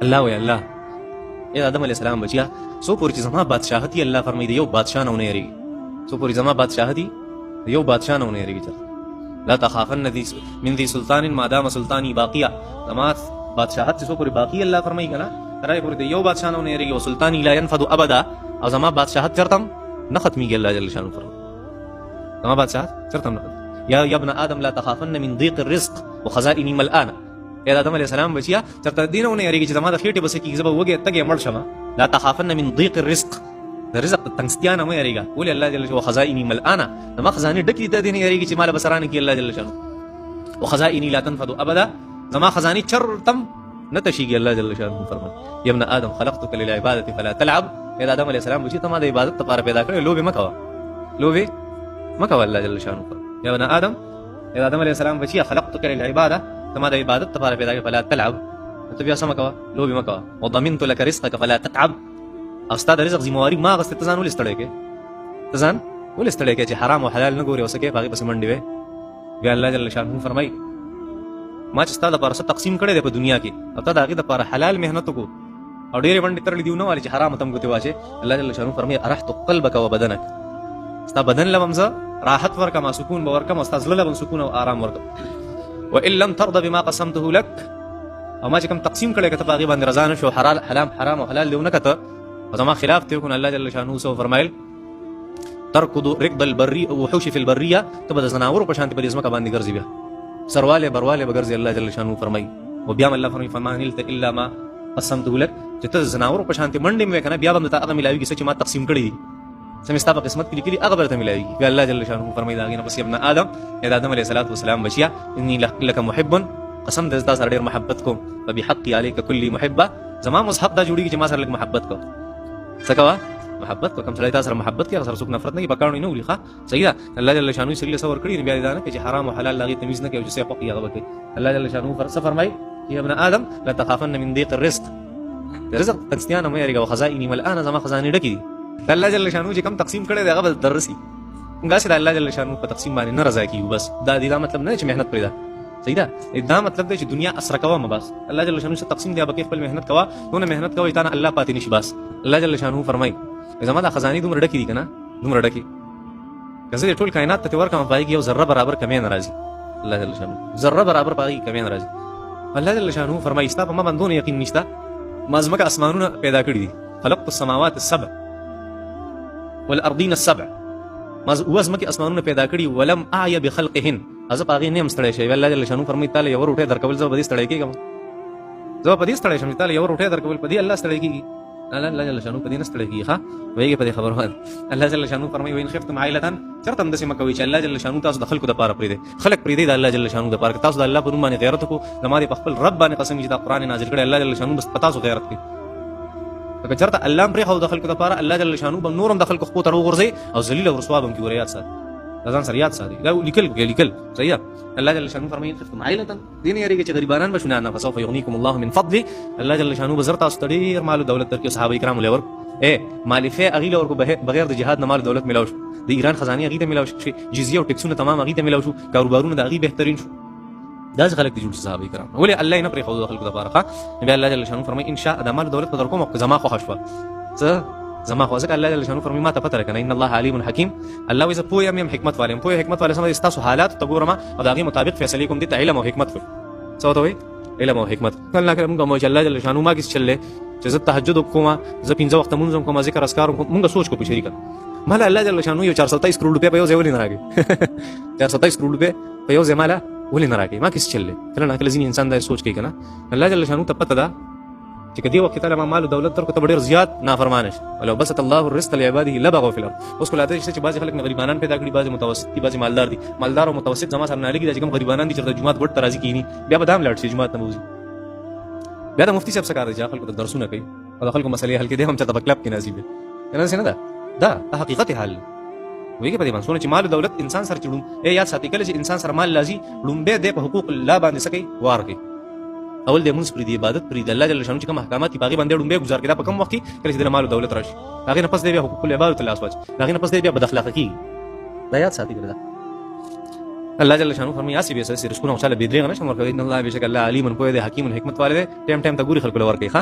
الله وی الله اے آدم علیہ السلام بچیا سو پوری چې زما بادشاہت الله فرمایي یو بادشاہ نه ونی یریږي سو پوری زما بادشاہت یو بادشاہ نه ونی یریږي لا تخافن من ذی سلطان ما دام سلطانی باقیہ زما بادشاہت سو پوری باقی الله فرمایي کنه ترای پوری یو بادشاہ نه ونی یریږي او سلطانی لا ينفذ ابدا او زما بادشاہت چرتم نه ختمیږي الله جل شانه فرمایي زما بادشاہت چرتم نه یا ابن آدم لا تخافن من ضيق الرزق وخزائني ملآن اے آدم علیہ السلام بچیا چرته دینونه یریږي چې زما د خېټې بس کې زبا وګه تګه مړ شمه لا تخافن من ضيق الرزق د رزق تنگستیا نه مې یریږي ولې الله جل شانه خزائني ملآن زما خزانه ډکې ته دین یریږي چې مال بسرانه کې الله جل شانه وخزائني لا تنفذ ابدا زما خزانه چرتم نتشيږي الله جل شانه فرمایي یا ابن آدم خلقتك للعباده فلا تلعب اے آدم علیہ السلام بچی ته ما د عبادت لپاره پیدا کړې لوبه مکوا الله جل شانه یا ابن آدم اے آدم علیہ السلام بچی خلقتك للعباده تما د عبادت لپاره پیدا کړې فلا تلعب ته بیا سم کوا لوبه مکوا وضمنت لك رزقك فلا تتعب او ستاسو رزق ذمہواری ما غسته تزان ول استړی کې تزان ول استړی کې چې حرام او حلال نه ګوري او سکه باغی پس منډي وي بیا الله جل شانه فرمای ما چې ستاسو لپاره تقسیم کړی دی په دنیا کې او ته دغه لپاره حلال مهنت کو او ډېرې باندې ترلې دیونه والی چې حرام تم کوته واچي الله جل شانه فرمای ارحت قلبك وبدنك ستا بدن لممزه راحت ورکه ما سکون به ورکه مستازله لبن سکون او آرام ورکه وان لم ترضى بما قسمته لك او ما چې کوم تقسیم کړی کته باغی باندې رضا نشو حرام او حلال دیونه کته او ما خلاف ته کو الله جل شانه سو فرمایل تركض ركض البري وحوش في البريه تبدا زناور په شانتي په اسمه باندې ګرځي بیا سرواله برواله بګرځي الله جل شانه فرمای او بیا الله فرمای فما نلت الا ما قسمته لك چې ته زناور په شانتي منډې مې کنه بیا به ته هغه ملاوي چې ما تقسیم کړی سمستا په قسمت کې لیکلي هغه برته ملاوي بیا الله جل شانه فرمای داګه نفس ابن آدم اے آدم علیہ الصلوۃ والسلام بچیا انی لك محب قسم دې تاسو ډېر محبت کوم فبحق عليك كل محبه زما مصحف دا جوړیږي چې ما سره لږ محبت کو سکوا محبت کو کوم سره تاسو سره محبت کې سره څوک نفرت نه پکاونی نه ولیخه صحیح ده الله جل شانه سره سور کړی بیا دا نه چې حرام او حلال لاغي تمیز نه کوي چې حق یې غوږی الله جل شانه فرمای یا ابن آدم لا تخافن من ضيق الرزق رزق تنسیان مې یریږي خزائنی ملآن زما خزانه ډکی الله جل شانه چې کوم تقسیم کړی دی هغه درسي غاسه الله جل شانه په تقسیم باندې نه رضا کیږي بس دا مطلب نه چې مهنت پرې ده صحیح ده دا مطلب دی چې دنیا اسره کوه ما بس الله جل شانه تقسیم دی به خپل مهنت کوه نو مهنت کوي تا نه الله پاتې نشي بس الله جل شانه فرمای زما د خزانه دومره ډکی دي کنه دومره ډکی کزه ټول کائنات ته ورکه مپایږي یو ذره برابر کمې ناراضي الله جل شانه ذره برابر پایږي کمې ناراضي الله جل شانه فرمای استا په ما باندې یقین نشته ما زمکه اسمانونه پیدا کړی دي خلقت السماوات السبع والارضين السبع ما وزمکه اسمانونه پیدا کړی ولم اعي بخلقهن از پاغي نیم ستړی شي الله جل شانو فرمایي تعالی یو روټه درکول زو بدی ستړی کیږم زو بدی ستړی شم تعالی یو روټه درکول پدی الله ستړی کیږي الله جل شانو پدی نه ستړی کیږي ها وایي پدی خبر وای الله جل شانو فرمایي وین خفتم عائلتن چرتم دسمه کوي چې الله جل شانو تاسو د خلکو د پاره پرې دي خلک پرې دي د الله جل شانو د پاره تاسو د الله په نوم باندې غیرت کو زماري په خپل رب باندې قسم چې دا قران نازل کړي الله جل شانو بس پتا سو غیرت کوي که چرته الله پرې خو د خلکو د پاره الله جل شانو بم نورم د خلکو خو ته ورغورځي او ذلیل او رسوا بم کی وريات سره ځان سره یاد ساتي دا لیکل صحیح الله جل شانو فرمایي خفتم عائلتن دین یریږي چې غریبانان بشونه نه فسوف یغنیکم الله من فضله الله جل شانو بزرت استړي مال دولت تر کې صحابه کرام لور اے مالفه اغیله ورکو بغیر د جهاد نه مال دولت ملاو شو د ایران خزانه اغیله ملاو شو جزیه او ټکسونه تمام اغیله ملاو شو کاروبارونه د اغي بهترین شو دا خلک دي جوړ صحابه کرام ولې الله نه پرې خو خلکو د بارخه نبی الله جل شانو فرمایي ان شاء د مال دولت په کوم زما خو خشوا زما خو ځکه الله جل شانو فرمایي ما ته پته راکنه ان الله علیم حکیم الله وز پوی ام حکمت والے پوی حکمت والے سم تاسو حالات ته ګورم او دغه مطابق فیصله کوم دي ته علم او حکمت څه ته وي علم او حکمت الله کریم کوم چې الله جل شانو ما کیس چلې چې زه تهجد کوم زه 15 وخت منځم کوم ذکر اسکار کوم مونږ سوچ کو په شریکه مال الله جل شانو یو 427 کروڑ روپے په یو ځای ولې نه راګي 427 کروڑ روپے په یو ځای مال ولې نه راګي ما کیس چلې کله نه کله ځین انسان دا سوچ کوي کنه الله جل شانو ته پته ده چې کدی وخت تعالی مال او دولت تر کو ته ډیر زیات نافرمانه شي ولو بسط الله الرزق لعباده لبغوا في الارض اوس کولاته چې بعض خلک غریبانان پیدا کړي بعض متوسط دي بعض مالدار دي مالدار او متوسط زما سره نه لګي چې کوم غریبانان دي چې جمعات وټ ترازی کینی بیا به دام لاړ شي جمعات نموزي بیا د مفتی صاحب څخه کار دي چې خلکو ته درسونه کوي او خلکو مسلې حل کړي هم چې په کلب کې نصیب نه څنګه دا حقیقت حل ویګه په دې باندې چې مال او دولت انسان سره چړم یاد ساتي کله چې انسان سره مال لازم لومبه د حقوق الله باندې سکی وار کوي اول د مونږ پر دې عبادت پر دې الله جل شانو چې کوم احکامات دی باغی باندې ډومبه گزار کړه په کوم وخت کې کله چې د مال او دولت راشي هغه نه پس دی بیا حقوق العباد ته لاس واچ هغه نه پس دی بیا بد اخلاقی کی دا یاد ساتي ګرځا الله جل شانو فرمایي اسی به سر رزقونه او چاله بيدري نه شمار کوي ان الله بشک الله علیم پوهه ده حکیم حکمت والے ټیم ټیم ته ګوري خلکو لور کوي ښا